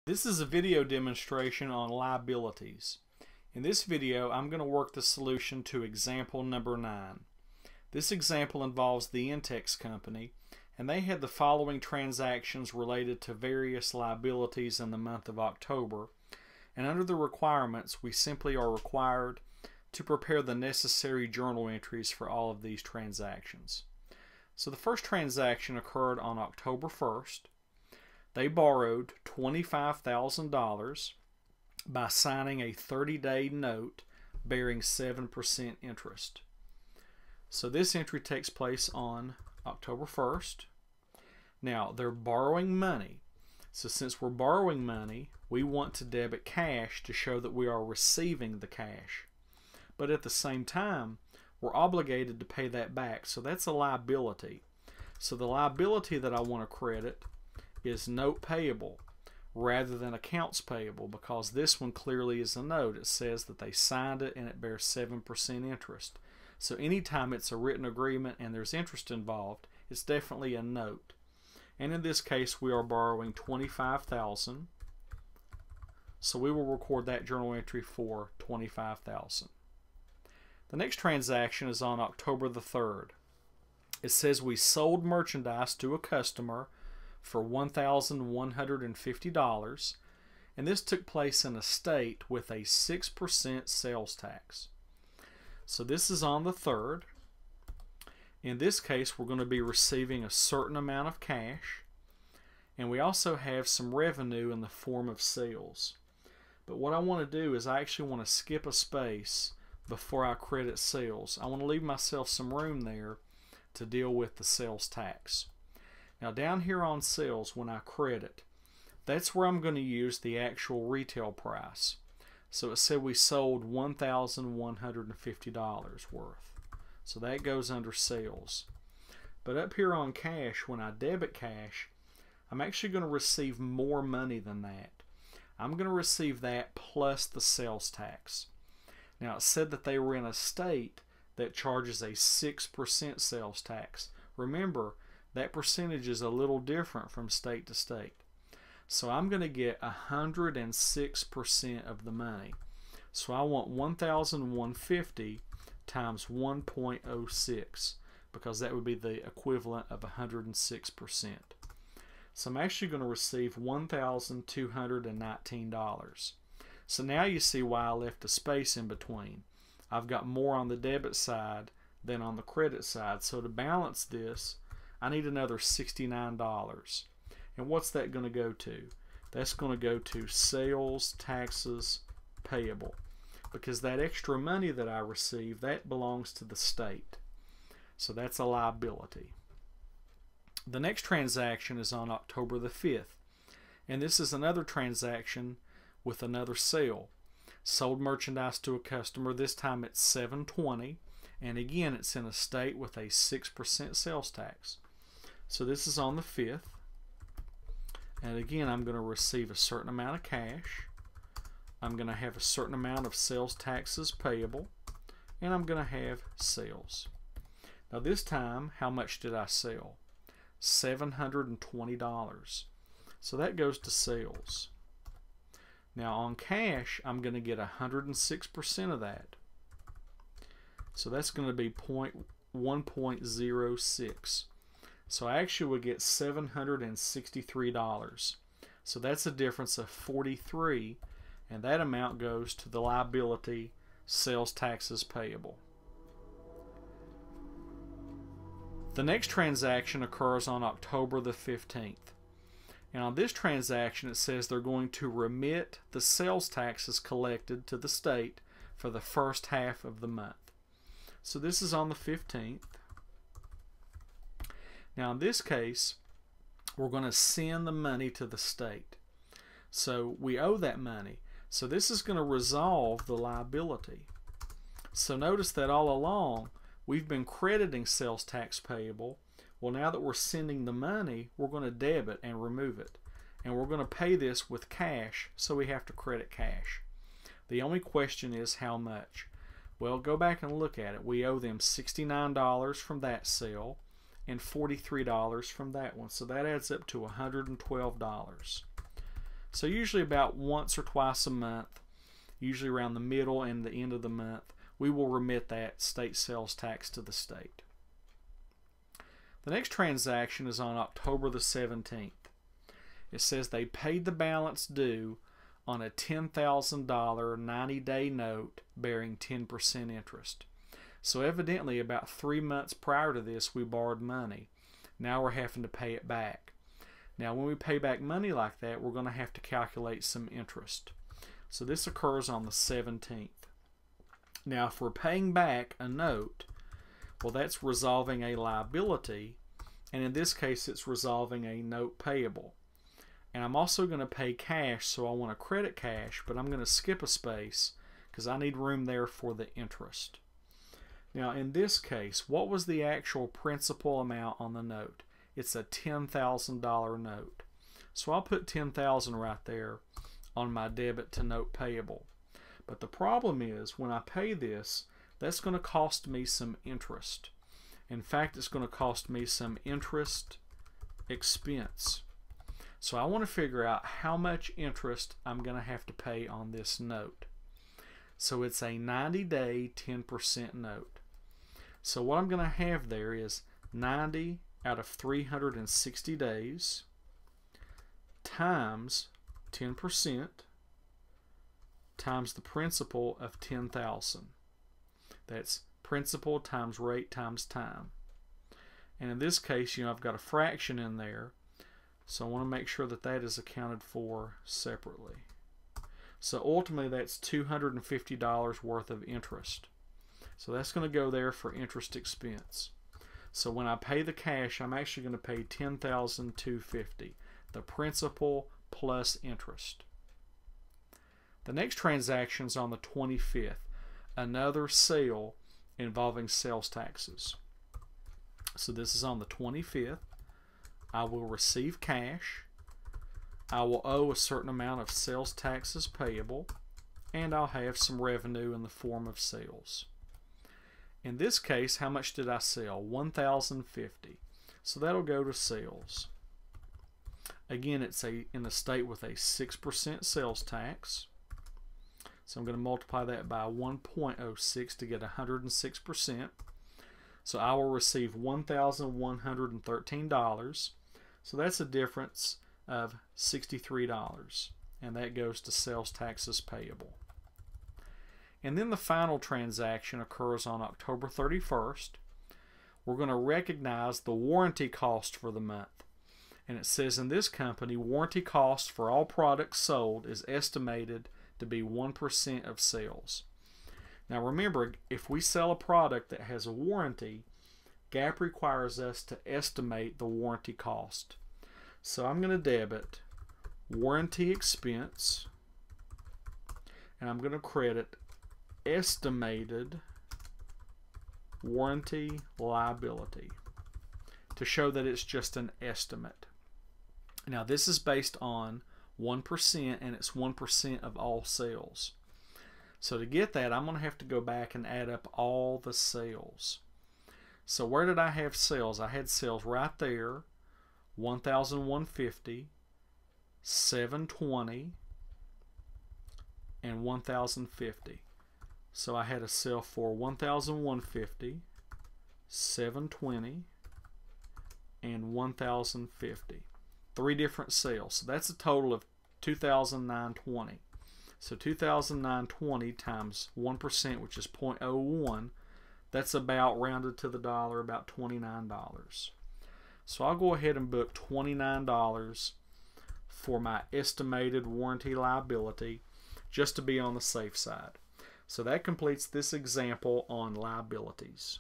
This is a video demonstration on liabilities. In this video, I'm going to work the solution to example number 9. This example involves the Intex company, and they had the following transactions related to various liabilities in the month of October. And under the requirements, we simply are required to prepare the necessary journal entries for all of these transactions. So the first transaction occurred on October 1st. They borrowed $25,000 by signing a 30-day note bearing 7% interest. So this entry takes place on October 1st. Now, they're borrowing money. So since we're borrowing money, we want to debit cash to show that we are receiving the cash. But at the same time, we're obligated to pay that back. So that's a liability. So the liability that I want to credit is note payable rather than accounts payable, because this one clearly is a note. It says that they signed it and it bears 7% interest. So anytime it's a written agreement and there's interest involved, it's definitely a note. And in this case, we are borrowing $25,000. So we will record that journal entry for $25,000. The next transaction is on October the 3rd. It says we sold merchandise to a customer for $1,150, and this took place in a state with a 6% sales tax. So this is on the 3rd. In this case, we're going to be receiving a certain amount of cash, and we also have some revenue in the form of sales. But what I want to do is I actually want to skip a space before I credit sales. I want to leave myself some room there to deal with the sales tax. Now down here on sales, when I credit, that's where I'm going to use the actual retail price. So it said we sold $1,150 worth. So that goes under sales. But up here on cash, when I debit cash, I'm actually going to receive more money than that. I'm going to receive that plus the sales tax. Now it said that they were in a state that charges a 6% sales tax. Remember, that percentage is a little different from state to state. So I'm going to get 106% of the money. So I want 1,150 times 1.06, because that would be the equivalent of 106%. So I'm actually going to receive $1,219. So now you see why I left a space in between. I've got more on the debit side than on the credit side. So to balance this, I need another $69. And what's that going to go to? That's going to go to sales taxes payable, because that extra money that I receive, that belongs to the state. So that's a liability. The next transaction is on October the 5th, and this is another transaction with another sale. Sold merchandise to a customer. This time it's $720, and again it's in a state with a 6% sales tax. So this is on the 5th, and again I'm going to receive a certain amount of cash. I'm going to have a certain amount of sales taxes payable, and I'm going to have sales. Now this time, how much did I sell? $720. So that goes to sales. Now on cash, I'm going to get 106% of that. So that's going to be 1.06. So I actually would get $763. So that's a difference of 43, and that amount goes to the liability sales taxes payable. The next transaction occurs on October the 15th. And on this transaction, it says they're going to remit the sales taxes collected to the state for the first half of the month. So this is on the 15th. Now in this case, we're going to send the money to the state. So we owe that money. So this is going to resolve the liability. So notice that all along, we've been crediting sales tax payable. Well, now that we're sending the money, we're going to debit and remove it. And we're going to pay this with cash, so we have to credit cash. The only question is how much. Well, go back and look at it. We owe them $69 from that sale and $43 from that one. So that adds up to $112. So usually about once or twice a month, usually around the middle and the end of the month, we will remit that state sales tax to the state. The next transaction is on October the 17th. It says they paid the balance due on a $10,000 90-day note bearing 10% interest. So evidently about 3 months prior to this we borrowed money. Now we're having to pay it back. Now when we pay back money like that, we're going to have to calculate some interest. So this occurs on the 17th. Now if we're paying back a note, well, that's resolving a liability, and in this case it's resolving a note payable. And I'm also going to pay cash, so I want to credit cash, but I'm going to skip a space because I need room there for the interest. Now in this case, what was the actual principal amount on the note? It's a $10,000 note. So I'll put $10,000 right there on my debit to note payable. But the problem is when I pay this, that's going to cost me some interest. In fact, it's going to cost me some interest expense. So I want to figure out how much interest I'm going to have to pay on this note. So it's a 90-day 10% note. So what I'm going to have there is 90 out of 360 days times 10% times the principal of 10,000. That's principal times rate times time. And in this case, I've got a fraction in there, so I want to make sure that that is accounted for separately. So ultimately that's $250 worth of interest. So that's going to go there for interest expense. So when I pay the cash, I'm actually going to pay $10,250, the principal plus interest. The next transaction is on the 25th, another sale involving sales taxes. So this is on the 25th. I will receive cash. I will owe a certain amount of sales taxes payable, and I'll have some revenue in the form of sales. In this case, how much did I sell? $1,050. So that'll go to sales. Again, it's in a state with a 6% sales tax. So I'm going to multiply that by 1.06 to get 106%. So I will receive $1,113. So that's a difference of $63. And that goes to sales taxes payable. And then the final transaction occurs on October 31st. We're going to recognize the warranty cost for the month. And it says in this company, warranty cost for all products sold is estimated to be 1% of sales. Now remember, if we sell a product that has a warranty, GAAP requires us to estimate the warranty cost. So I'm going to debit warranty expense, and I'm going to credit estimated warranty liability to show that it's just an estimate. Now this is based on 1%, and it's 1% of all sales. So to get that, I'm going to have to go back and add up all the sales. So where did I have sales? I had sales right there, 1,150, 720, and 1,050. So I had a sale for 1,150, 720, and 1,050. 3 different sales. So that's a total of 2,920. So 2,920 times 1%, which is 0.01, that's about, rounded to the dollar, about $29. So I'll go ahead and book $29 for my estimated warranty liability, just to be on the safe side. So that completes this example on liabilities.